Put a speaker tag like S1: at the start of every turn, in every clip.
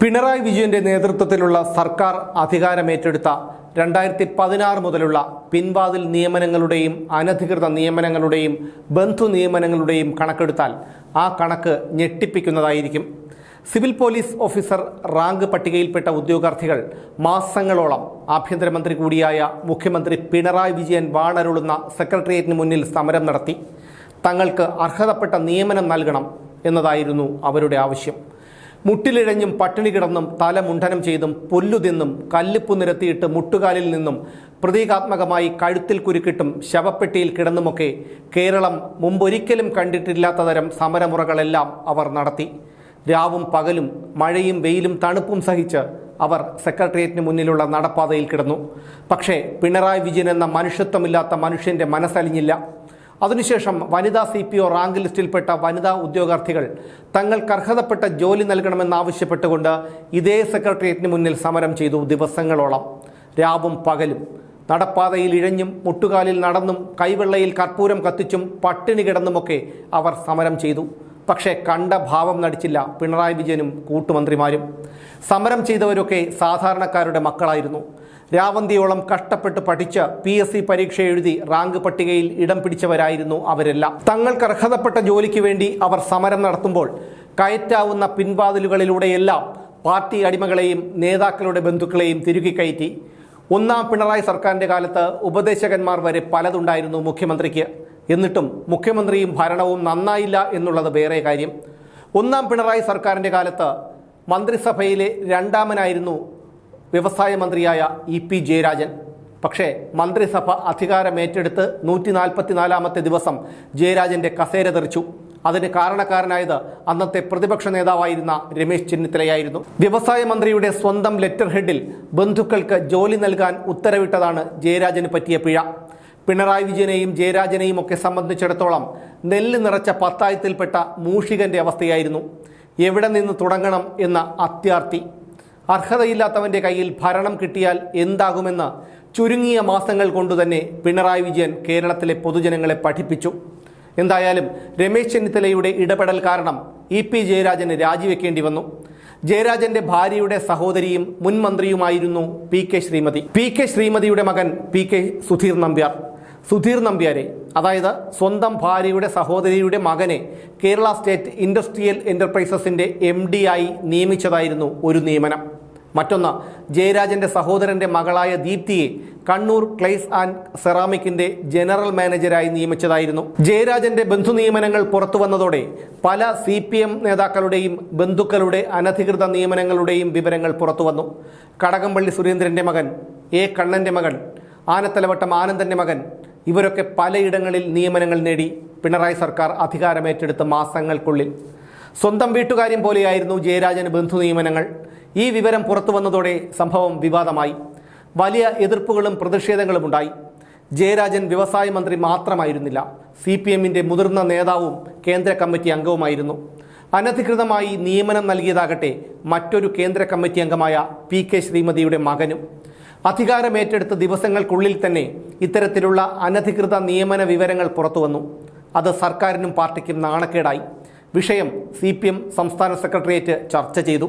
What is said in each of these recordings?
S1: പിണറായി വിജയന്റെ നേതൃത്വത്തിലുള്ള സർക്കാർ അധികാരമേറ്റെടുത്ത 2016 മുതലുള്ള പിൻവാതിൽ നിയമനങ്ങളുടെയും അനധികൃത നിയമനങ്ങളുടെയും ബന്ധു നിയമനങ്ങളുടെയും കണക്കെടുത്താൽ ആ കണക്ക് ഞെട്ടിപ്പിക്കുന്നതായിരിക്കും. സിവിൽ പോലീസ് ഓഫീസർ റാങ്ക് പട്ടികയിൽപ്പെട്ട ഉദ്യോഗാർത്ഥികൾ മാസങ്ങളോളം ആഭ്യന്തരമന്ത്രി കൂടിയായ മുഖ്യമന്ത്രി പിണറായി വിജയൻ വാണരുളുന്ന സെക്രട്ടേറിയറ്റിന് മുന്നിൽ സമരം നടത്തി. തങ്ങൾക്ക് അർഹതപ്പെട്ട നിയമനം നൽകണം എന്നതായിരുന്നു അവരുടെ ആവശ്യം. മുട്ടിലിഴഞ്ഞും പട്ടിണി കിടന്നും തല മുണ്ഡനം ചെയ്തും പുല്ലുതിന്നും കല്ലിപ്പു നിരത്തിയിട്ട് മുട്ടുകാലിൽ നിന്നും പ്രതീകാത്മകമായി കഴുത്തിൽ കുരുക്കിട്ടും ശവപ്പെട്ടിയിൽ കിടന്നുമൊക്കെ കേരളം മുമ്പൊരിക്കലും കണ്ടിട്ടില്ലാത്ത തരം സമരമുറകളെല്ലാം അവർ നടത്തി. രാവും പകലും മഴയും വെയിലും തണുപ്പും സഹിച്ച് അവർ സെക്രട്ടേറിയറ്റിന് മുന്നിലുള്ള നടപ്പാതയിൽ കിടന്നു. പക്ഷേ പിണറായി വിജയൻ എന്ന മനുഷ്യത്വമില്ലാത്ത മനുഷ്യൻ്റെ മനസ്സലിഞ്ഞില്ല. അതിനുശേഷം വനിതാ CPO റാങ്ക് ലിസ്റ്റിൽപ്പെട്ട വനിതാ ഉദ്യോഗാർത്ഥികൾ തങ്ങൾക്ക് അർഹതപ്പെട്ട ജോലി നൽകണമെന്നാവശ്യപ്പെട്ടുകൊണ്ട് ഇതേ സെക്രട്ടേറിയറ്റിന് മുന്നിൽ സമരം ചെയ്തു. ദിവസങ്ങളോളം രാവും പകലും നടപ്പാതയിൽ ഇഴഞ്ഞും മുട്ടുകാലിൽ നടന്നും കൈവെള്ളയിൽ കർപ്പൂരം കത്തിച്ചും പട്ടിണി കിടന്നുമൊക്കെ അവർ സമരം ചെയ്തു. പക്ഷേ കണ്ട ഭാവം നടിച്ചില്ല പിണറായി വിജയനും കൂട്ടുമന്ത്രിമാരും. സമരം ചെയ്തവരൊക്കെ സാധാരണക്കാരുടെ മക്കളായിരുന്നു. രാവന്തിയോളം കഷ്ടപ്പെട്ട് പഠിച്ച് PSC പരീക്ഷ എഴുതി റാങ്ക് പട്ടികയിൽ ഇടം പിടിച്ചവരായിരുന്നു അവരെല്ലാം. തങ്ങൾക്ക് അർഹതപ്പെട്ട ജോലിക്ക് വേണ്ടി അവർ സമരം നടത്തുമ്പോൾ കയറ്റാവുന്ന പിൻവാതിലുകളിലൂടെയെല്ലാം പാർട്ടി അടിമകളെയും നേതാക്കളുടെ ബന്ധുക്കളെയും തിരുകി കയറ്റി. ഒന്നാം പിണറായി സർക്കാരിൻ്റെ കാലത്ത് ഉപദേശകന്മാർ വരെ പലതുണ്ടായിരുന്നു മുഖ്യമന്ത്രിക്ക്. എന്നിട്ടും മുഖ്യമന്ത്രിയും ഭരണവും നന്നായില്ല എന്നുള്ളത് വേറെ കാര്യം. ഒന്നാം പിണറായി സർക്കാരിൻ്റെ കാലത്ത് മന്ത്രിസഭയിലെ രണ്ടാമനായിരുന്നു വ്യവസായ മന്ത്രിയായ EP ജയരാജൻ. പക്ഷേ മന്ത്രിസഭ അധികാരമേറ്റെടുത്ത് 144ാമത്തെ ദിവസം ജയരാജൻ്റെ കസേര തെറിച്ചു. അതിന് കാരണക്കാരനായത് അന്നത്തെ പ്രതിപക്ഷ നേതാവായിരുന്ന രമേശ് ചെന്നിത്തലയായിരുന്നു. വ്യവസായ മന്ത്രിയുടെ സ്വന്തം ലെറ്റർ ഹെഡിൽ ബന്ധുക്കൾക്ക് ജോലി നൽകാൻ ഉത്തരവിട്ടതാണ് ജയരാജന് പറ്റിയ പിഴ. പിണറായി വിജയനെയും ജയരാജനെയും ഒക്കെ സംബന്ധിച്ചിടത്തോളം നെല്ല് നിറച്ച പത്തായത്തിൽപ്പെട്ട മൂഷികന്റെ അവസ്ഥയായിരുന്നു. എവിടെ നിന്ന് തുടങ്ങണം എന്ന അത്യാർത്തി. അർഹതയില്ലാത്തവൻ്റെ കയ്യിൽ ഭരണം കിട്ടിയാൽ എന്താകുമെന്ന് ചുരുങ്ങിയ മാസങ്ങൾ കൊണ്ടുതന്നെ പിണറായി വിജയൻ കേരളത്തിലെ പൊതുജനങ്ങളെ പഠിപ്പിച്ചു. എന്തായാലും രമേശ് ചെന്നിത്തലയുടെ ഇടപെടൽ കാരണം EP ജയരാജന് രാജിവെക്കേണ്ടി വന്നു. ജയരാജന്റെ ഭാര്യയുടെ സഹോദരിയും മുൻ മന്ത്രിയുമായിരുന്നു PK ശ്രീമതി. PK ശ്രീമതിയുടെ മകൻ PK സുധീർ നമ്പ്യാർ. സുധീർ നമ്പ്യാരെ, അതായത് സ്വന്തം ഭാര്യയുടെ സഹോദരിയുടെ മകനെ കേരള സ്റ്റേറ്റ് ഇൻഡസ്ട്രിയൽ എന്റർപ്രൈസസിന്റെ MD ആയി നിയമിച്ചതായിരുന്നു ഒരു നിയമനം. മറ്റൊന്ന്, ജയരാജന്റെ സഹോദരന്റെ മകളായ ദീപ്തിയെ കണ്ണൂർ ക്ലേസ് ആൻഡ് സെറാമിക്കിന്റെ ജനറൽ മാനേജരായി നിയമിച്ചതായിരുന്നു. ജയരാജന്റെ ബന്ധു നിയമനങ്ങൾ പുറത്തു വന്നതോടെ പല CPM നേതാക്കളുടെയും ബന്ധുക്കളുടെ അനധികൃത നിയമനങ്ങളുടെയും വിവരങ്ങൾ പുറത്തു വന്നു. കടകംപള്ളി സുരേന്ദ്രന്റെ മകൻ, A കണ്ണന്റെ മകൻ, ആനത്തലവട്ടം ആനന്ദന്റെ മകൻ, ഇവരൊക്കെ പലയിടങ്ങളിൽ നിയമനങ്ങൾ നേടി പിണറായി സർക്കാർ അധികാരമേറ്റെടുത്ത മാസങ്ങൾക്കുള്ളിൽ. സ്വന്തം വീട്ടുകാര്യം പോലെയായിരുന്നു ജയരാജന് ബന്ധു നിയമനങ്ങൾ. ഈ വിവരം പുറത്തു വന്നതോടെ സംഭവം വിവാദമായി. വലിയ എതിർപ്പുകളും പ്രതിഷേധങ്ങളും ഉണ്ടായി. ജയരാജൻ വ്യവസായ മന്ത്രി മാത്രമായിരുന്നില്ല, CPMന്റെ മുതിർന്ന നേതാവും കേന്ദ്ര കമ്മിറ്റി അംഗവുമായിരുന്നു. അനധികൃതമായി നിയമനം നൽകിയതാകട്ടെ മറ്റൊരു കേന്ദ്ര കമ്മിറ്റി അംഗമായ PK ശ്രീമതിയുടെ മകനും. അധികാരമേറ്റെടുത്ത ദിവസങ്ങൾക്കുള്ളിൽ തന്നെ ഇത്തരത്തിലുള്ള അനധികൃത നിയമന വിവരങ്ങൾ പുറത്തു വന്നു. അത് സർക്കാരിനും പാർട്ടിക്കും നാണക്കേടായി. വിഷയം CPM സംസ്ഥാന സെക്രട്ടേറിയറ്റ് ചർച്ച ചെയ്തു.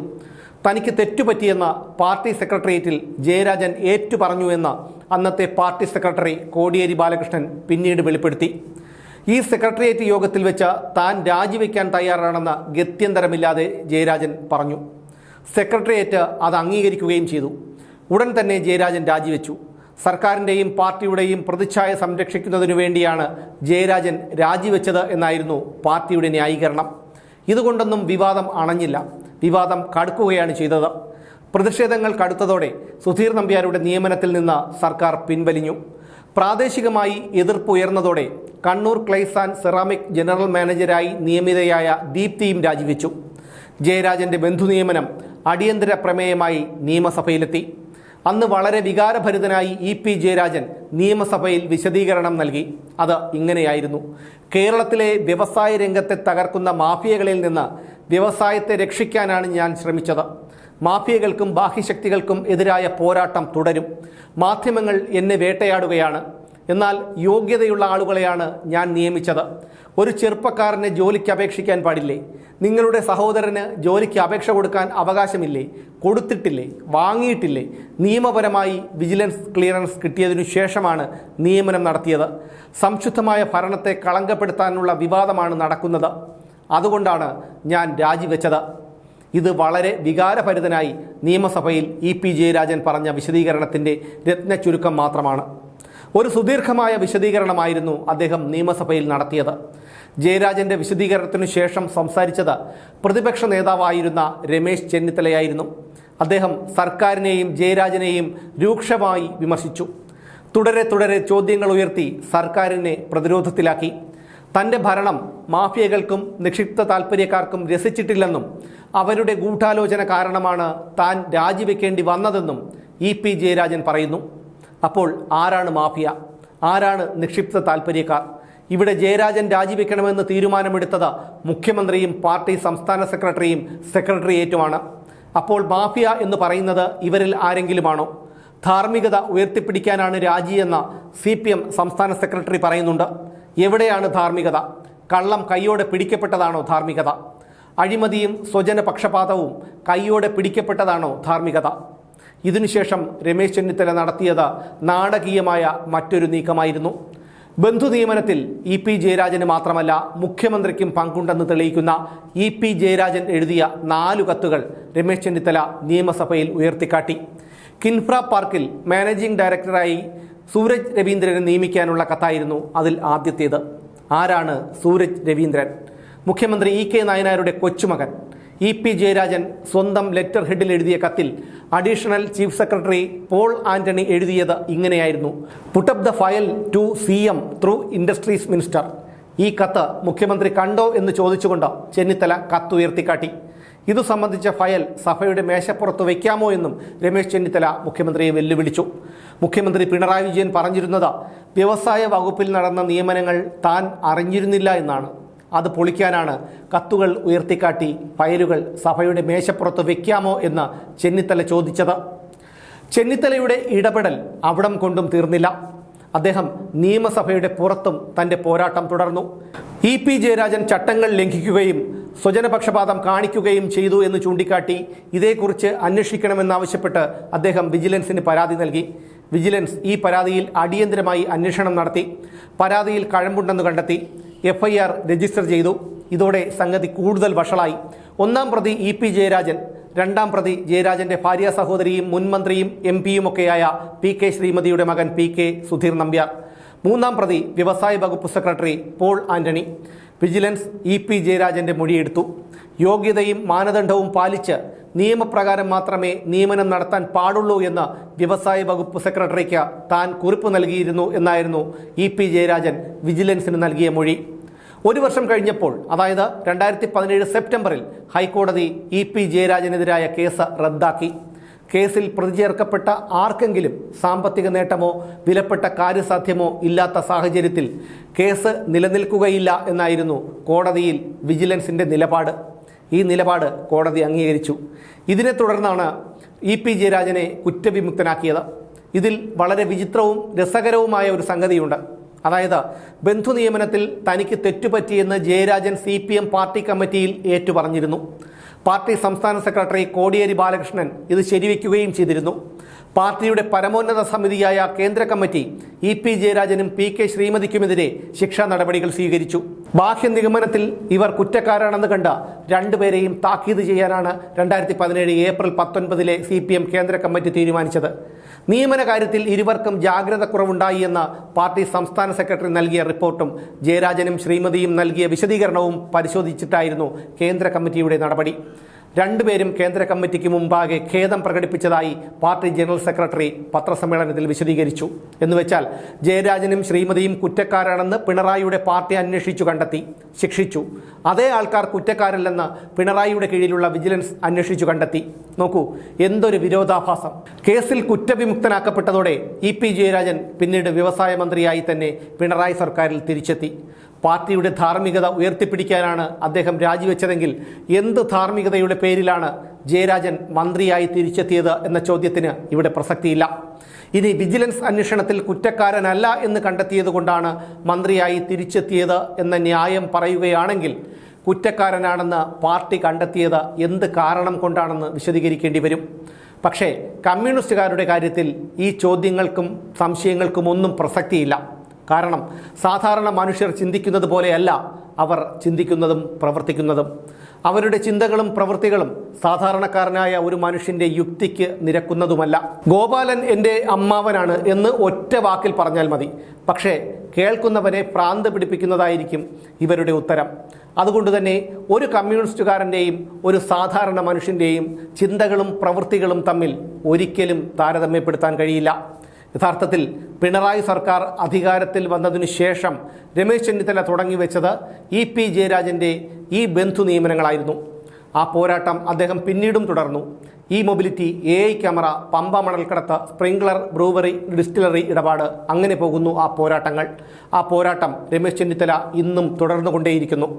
S1: തനിക്ക് തെറ്റുപറ്റിയെന്ന് പാർട്ടി സെക്രട്ടേറിയറ്റിൽ ജയരാജൻ ഏറ്റുപറഞ്ഞു എന്ന് അന്നത്തെ പാർട്ടി സെക്രട്ടറി കോടിയേരി ബാലകൃഷ്ണൻ പിന്നീട് വെളിപ്പെടുത്തി. ഈ സെക്രട്ടേറിയറ്റ് യോഗത്തിൽ വെച്ച് താൻ രാജിവെക്കാൻ തയ്യാറാണെന്ന് ഗത്യന്തരമില്ലാതെ ജയരാജൻ പറഞ്ഞു. സെക്രട്ടേറിയറ്റ് അത് അംഗീകരിക്കുകയും ചെയ്തു. ഉടൻ തന്നെ ജയരാജൻ രാജിവെച്ചു. സർക്കാരിൻ്റെയും പാർട്ടിയുടെയും പ്രതിച്ഛായ സംരക്ഷിക്കുന്നതിനു വേണ്ടിയാണ് ജയരാജൻ രാജിവെച്ചത് എന്നായിരുന്നു പാർട്ടിയുടെ ന്യായീകരണം. ഇതുകൊണ്ടൊന്നും വിവാദം അണഞ്ഞില്ല. വിവാദം കടുക്കുകയാണ് ചെയ്തത്. പ്രതിഷേധങ്ങൾ കടുത്തതോടെ സുധീർ നമ്പ്യാരുടെ നിയമനത്തിൽ നിന്ന് സർക്കാർ പിൻവലിഞ്ഞു. പ്രാദേശികമായി എതിർപ്പ് ഉയർന്നതോടെ Kannur clays and ceramic general മാനേജരായി നിയമിതയായ ദീപ്തിയും രാജിവെച്ചു. ജയരാജന്റെ ബന്ധു നിയമനം അടിയന്തര പ്രമേയമായി നിയമസഭയിലെത്തി. അന്ന് വളരെ വികാരഭരിതനായി EP ജയരാജൻ നിയമസഭയിൽ വിശദീകരണം നൽകി. അത് ഇങ്ങനെയായിരുന്നു: കേരളത്തിലെ വ്യവസായ രംഗത്തെ തകർക്കുന്ന മാഫിയകളിൽ നിന്ന് വ്യവസായത്തെ രക്ഷിക്കാനാണ് ഞാൻ ശ്രമിച്ചത്. മാഫിയകൾക്കും ബാഹ്യശക്തികൾക്കും എതിരായ പോരാട്ടം തുടരും. മാധ്യമങ്ങൾ എന്നെ വേട്ടയാടുകയാണ്. എന്നാൽ യോഗ്യതയുള്ള ആളുകളെയാണ് ഞാൻ നിയമിച്ചത്. ഒരു ചെറുപ്പക്കാരനെ ജോലിക്ക് അപേക്ഷിക്കാൻ പാടില്ലേ? നിങ്ങളുടെ സഹോദരന് ജോലിക്ക് അപേക്ഷ കൊടുക്കാൻ അവകാശമില്ലേ? കൊടുത്തിട്ടില്ലേ? വാങ്ങിയിട്ടില്ലേ? നിയമപരമായി വിജിലൻസ് ക്ലിയറൻസ് കിട്ടിയതിനു ശേഷമാണ് നിയമനം നടത്തിയത്. സംശുദ്ധമായ ഭരണത്തെ കളങ്കപ്പെടുത്താനുള്ള വിവാദമാണ് നടക്കുന്നത്. അതുകൊണ്ടാണ് ഞാൻ രാജിവെച്ചത്. ഇത് വളരെ വികാരഭരിതനായി നിയമസഭയിൽ EP ജയരാജൻ പറഞ്ഞ വിശദീകരണത്തിൻ്റെ രത്നച്ചുരുക്കം മാത്രമാണ്. ഒരു സുദീർഘമായ വിശദീകരണമായിരുന്നു അദ്ദേഹം നിയമസഭയിൽ നടത്തിയത്. ജയരാജൻ്റെ വിശദീകരണത്തിനു ശേഷം സംസാരിച്ചത് പ്രതിപക്ഷ നേതാവായിരുന്ന രമേശ് ചെന്നിത്തലയായിരുന്നു. അദ്ദേഹം സർക്കാരിനെയും ജയരാജനെയും രൂക്ഷമായി വിമർശിച്ചു. തുടരെ ചോദ്യങ്ങൾ ഉയർത്തി സർക്കാരിനെ പ്രതിരോധത്തിലാക്കി. തൻ്റെ ഭരണം മാഫിയകൾക്കും നിക്ഷിപ്ത താൽപ്പര്യക്കാർക്കും രസിച്ചിട്ടില്ലെന്നും അവരുടെ ഗൂഢാലോചന കാരണമാണ് താൻ രാജിവെക്കേണ്ടി വന്നതെന്നും EP ജയരാജൻ പറയുന്നു. അപ്പോൾ ആരാണ് മാഫിയ? ആരാണ് നിക്ഷിപ്ത താൽപ്പര്യക്കാർ? ഇവിടെ ജയരാജൻ രാജിവെക്കണമെന്ന് തീരുമാനമെടുത്തത് മുഖ്യമന്ത്രിയും പാർട്ടി സംസ്ഥാന സെക്രട്ടറിയും സെക്രട്ടേറിയറ്റുമാണ്. അപ്പോൾ മാഫിയ എന്ന് പറയുന്നത് ഇവരിൽ ആരെങ്കിലുമാണോ? ധാർമ്മികത ഉയർത്തിപ്പിടിക്കാനാണ് രാജിയെന്ന CPM സംസ്ഥാന സെക്രട്ടറി പറയുന്നുണ്ട്. എവിടെയാണ് ധാർമ്മികത? കള്ളം കൈയോടെ പിടിക്കപ്പെട്ടതാണോ ധാർമ്മികത? അഴിമതിയും സ്വജന പക്ഷപാതവും കൈയോടെ പിടിക്കപ്പെട്ടതാണോ ധാർമ്മികത? ഇതിനുശേഷം രമേശ് ചെന്നിത്തല നടത്തിയത് നാടകീയമായ മറ്റൊരു നീക്കമായിരുന്നു. ബന്ധു നിയമനത്തിൽ EP ജയരാജന് മാത്രമല്ല മുഖ്യമന്ത്രിക്കും പങ്കുണ്ടെന്ന് തെളിയിക്കുന്ന EP ജയരാജൻ എഴുതിയ 4 കത്തുകൾ രമേശ് ചെന്നിത്തല നിയമസഭയിൽ ഉയർത്തിക്കാട്ടി. കിൻഫ്ര പാർക്കിൽ മാനേജിംഗ് ഡയറക്ടറായി സൂരജ് രവീന്ദ്രനെ നിയമിക്കാനുള്ള കത്തായിരുന്നു അതിൽ ആദ്യത്തേത്. ആരാണ് സൂരജ് രവീന്ദ്രൻ? മുഖ്യമന്ത്രി EK നായനാരുടെ കൊച്ചുമകൻ. EP ജയരാജൻ സ്വന്തം ലെറ്റർ ഹെഡിൽ എഴുതിയ കത്തിൽ additional chief secretary Paul Antony എഴുതിയത് ഇങ്ങനെയായിരുന്നു: put up the file to CM through industries minister. ഈ കത്ത് മുഖ്യമന്ത്രി കണ്ടോ എന്ന് ചോദിച്ചുകൊണ്ട് ചെന്നിത്തല കത്തുയർത്തിക്കാട്ടി. ഇതു സംബന്ധിച്ച ഫയൽ സഭയുടെ മേശപ്പുറത്ത് വയ്ക്കാമോ എന്നും രമേശ് ചെന്നിത്തല മുഖ്യമന്ത്രിയെ വെല്ലുവിളിച്ചു. മുഖ്യമന്ത്രി പിണറായി വിജയൻ പറഞ്ഞിരുന്നത് വ്യവസായ വകുപ്പിൽ നടന്ന നിയമനങ്ങൾ താൻ അറിഞ്ഞിരുന്നില്ല എന്നാണ്. അത് പൊളിക്കാനാണ് കത്തുകൾ ഉയർത്തിക്കാട്ടി ഫയലുകൾ സഭയുടെ മേശപ്പുറത്ത് വയ്ക്കാമോ എന്ന് ചെന്നിത്തല ചോദിച്ചത്. ചെന്നിത്തലയുടെ ഇടപെടൽ അവിടം കൊണ്ടും തീർന്നില്ല. അദ്ദേഹം നിയമസഭയുടെ പുറത്തും തൻ്റെ പോരാട്ടം തുടർന്നു. EP ജയരാജൻ ചട്ടങ്ങൾ ലംഘിക്കുകയും സ്വജനപക്ഷപാതം കാണിക്കുകയും ചെയ്തു എന്ന് ചൂണ്ടിക്കാട്ടി ഇതേക്കുറിച്ച് അന്വേഷിക്കണമെന്നാവശ്യപ്പെട്ട് അദ്ദേഹം വിജിലൻസിന് പരാതി നൽകി. വിജിലൻസ് ഈ പരാതിയിൽ അടിയന്തരമായി അന്വേഷണം നടത്തി. പരാതിയിൽ കഴമ്പുണ്ടെന്ന് കണ്ടെത്തി. FIR രജിസ്റ്റർ ചെയ്തു. ഇതോടെ സംഗതി കൂടുതൽ വഷളായി. 1-ാം പ്രതി EP ജയരാജൻ, 2-ാം പ്രതി ജയരാജന്റെ ഭാര്യ സഹോദരിയും മുൻ മന്ത്രിയും MP-യുമൊക്കെയായ PK ശ്രീമതിയുടെ മകൻ PK സുധീർ നമ്പ്യാർ, 3-ാം പ്രതി വ്യവസായ വകുപ്പ് secretary Paul Antony. Vigilance EP ജയരാജന്റെ മൊഴിയെടുത്തു. യോഗ്യതയും മാനദണ്ഡവും പാലിച്ച് നിയമപ്രകാരം മാത്രമേ നിയമനം നടത്താൻ പാടുള്ളൂ എന്ന് വ്യവസായ വകുപ്പ് സെക്രട്ടറിക്ക് താൻ കുറിപ്പ് നൽകിയിരുന്നു എന്നായിരുന്നു EP ജയരാജൻ വിജിലൻസിന് നൽകിയ മൊഴി. 1 വർഷം കഴിഞ്ഞപ്പോൾ, അതായത് 2017 സെപ്റ്റംബറിൽ ഹൈക്കോടതി EP ജയരാജനെതിരായ കേസ് റദ്ദാക്കി. കേസിൽ പ്രതി ചേർക്കപ്പെട്ട ആർക്കെങ്കിലും സാമ്പത്തിക നേട്ടമോ വിലപ്പെട്ട കാര്യസാധ്യമോ ഇല്ലാത്ത സാഹചര്യത്തിൽ കേസ് നിലനിൽക്കുകയില്ല എന്നായിരുന്നു കോടതിയിൽ വിജിലൻസിൻ്റെ നിലപാട്. ഈ നിലപാട് കോടതി അംഗീകരിച്ചു. ഇതിനെ തുടർന്നാണ് EP ജയരാജനെ കുറ്റവിമുക്തനാക്കിയത്. ഇതിൽ വളരെ വിചിത്രവും രസകരവുമായ ഒരു സംഗതിയുണ്ട്. അതായത് ബന്ധു നിയമനത്തിൽ തനിക്ക് തെറ്റുപറ്റിയെന്ന് ജയരാജൻ CPM പാർട്ടി കമ്മിറ്റിയിൽ ഏറ്റുപറഞ്ഞിരുന്നു. പാർട്ടി സംസ്ഥാന സെക്രട്ടറി കോടിയേരി ബാലകൃഷ്ണൻ ഇത് ശരിവെക്കുകയും ചെയ്തിരുന്നു. പാർട്ടിയുടെ പരമോന്നത സമിതിയായ കേന്ദ്ര കമ്മിറ്റി EP ജയരാജനും PK ശ്രീമതിക്കുമെതിരെ ശിക്ഷാ നടപടികൾ സ്വീകരിച്ചു. ബാഹ്യ നിഗമനത്തിൽ ഇവർ കുറ്റക്കാരാണെന്ന് കണ്ട 2 പേരെയും താക്കീത് ചെയ്യാനാണ് 2017 ഏപ്രിൽ 19 CPM കേന്ദ്ര കമ്മിറ്റി തീരുമാനിച്ചത്. നിയമന കാര്യത്തിൽ ഇരുവർക്കും ജാഗ്രത കുറവുണ്ടായി എന്ന പാർട്ടി സംസ്ഥാന സെക്രട്ടറി നൽകിയ റിപ്പോർട്ടും ജയരാജനും ശ്രീമതിയും നൽകിയ വിശദീകരണവും പരിശോധിച്ചിട്ടായിരുന്നു കേന്ദ്ര കമ്മിറ്റിയുടെ നടപടി. 2 പേരും കേന്ദ്ര കമ്മിറ്റിക്ക് മുമ്പാകെ ഖേദം പ്രകടിപ്പിച്ചതായി പാർട്ടി ജനറൽ സെക്രട്ടറി പത്രസമ്മേളനത്തിൽ വിശദീകരിച്ചു. എന്നുവെച്ചാൽ ജയരാജനും ശ്രീമതിയും കുറ്റക്കാരാണെന്ന് പിണറായിയുടെ പാർട്ടി അന്വേഷിച്ചു കണ്ടെത്തി, ശിക്ഷിച്ചു. അതേ ആൾക്കാർ കുറ്റക്കാരല്ലെന്ന് പിണറായിയുടെ കീഴിലുള്ള വിജിലൻസ് അന്വേഷിച്ചു കണ്ടെത്തി. നോക്കൂ, എന്തൊരു വിരോധാഭാസം. കേസിൽ കുറ്റവിമുക്തനാക്കപ്പെട്ടതോടെ EP ജയരാജൻ പിന്നീട് വ്യവസായ മന്ത്രിയായി തന്നെ പിണറായി സർക്കാരിൽ തിരിച്ചെത്തി. പാർട്ടിയുടെ ധാർമ്മികത ഉയർത്തിപ്പിടിക്കാനാണ് അദ്ദേഹം രാജിവെച്ചതെങ്കിൽ എന്ത് ധാർമ്മികതയുടെ പേരിലാണ് ജയരാജൻ മന്ത്രിയായി തിരിച്ചെത്തിയത് എന്ന ചോദ്യത്തിന് ഇവിടെ പ്രസക്തിയില്ല. ഇനി വിജിലൻസ് അന്വേഷണത്തിൽ കുറ്റക്കാരനല്ല എന്ന് കണ്ടെത്തിയത് കൊണ്ടാണ് മന്ത്രിയായി തിരിച്ചെത്തിയത് എന്ന ന്യായം പറയുകയാണെങ്കിൽ കുറ്റക്കാരനാണെന്ന് പാർട്ടി കണ്ടെത്തിയത് എന്ത് കാരണം കൊണ്ടാണെന്ന് വിശദീകരിക്കേണ്ടി വരും. പക്ഷേ കമ്മ്യൂണിസ്റ്റുകാരുടെ കാര്യത്തിൽ ഈ ചോദ്യങ്ങൾക്കും സംശയങ്ങൾക്കും ഒന്നും പ്രസക്തിയില്ല. കാരണം സാധാരണ മനുഷ്യർ ചിന്തിക്കുന്നത് പോലെയല്ല അവർ ചിന്തിക്കുന്നതും പ്രവർത്തിക്കുന്നതും. അവരുടെ ചിന്തകളും പ്രവൃത്തികളും സാധാരണക്കാരനായ ഒരു മനുഷ്യൻ്റെ യുക്തിക്ക് നിരക്കുന്നതുമല്ല. ഗോപാലൻ എൻ്റെ അമ്മാവനാണ് എന്ന് ഒറ്റ വാക്കിൽ പറഞ്ഞാൽ മതി. പക്ഷേ കേൾക്കുന്നവരെ ഭ്രാന്ത് പിടിപ്പിക്കുന്നതായിരിക്കും ഇവരുടെ ഉത്തരം. അതുകൊണ്ട് തന്നെ ഒരു കമ്മ്യൂണിസ്റ്റുകാരൻ്റെയും ഒരു സാധാരണ മനുഷ്യൻ്റെയും ചിന്തകളും പ്രവൃത്തികളും തമ്മിൽ ഒരിക്കലും താരതമ്യപ്പെടുത്താൻ കഴിയില്ല. യഥാർത്ഥത്തിൽ പിണറായി സർക്കാർ അധികാരത്തിൽ വന്നതിനു ശേഷം രമേശ് ചെന്നിത്തല തുടങ്ങിവെച്ചത് EP ജയരാജൻ്റെ ഈ ബന്ധു നിയമനങ്ങളായിരുന്നു. ആ പോരാട്ടം അദ്ദേഹം പിന്നീടും തുടർന്നു. മൊബിലിറ്റി, AI ക്യാമറ, പമ്പ മണൽക്കടത്ത്, സ്പ്രിംഗ്ലർ, ബ്രൂവറി, ഡിസ്റ്റിലറി ഇടപാട്, അങ്ങനെ പോകുന്നു ആ പോരാട്ടങ്ങൾ. ആ പോരാട്ടം രമേശ് ചെന്നിത്തല ഇന്നും തുടർന്നുകൊണ്ടേയിരിക്കുന്നു.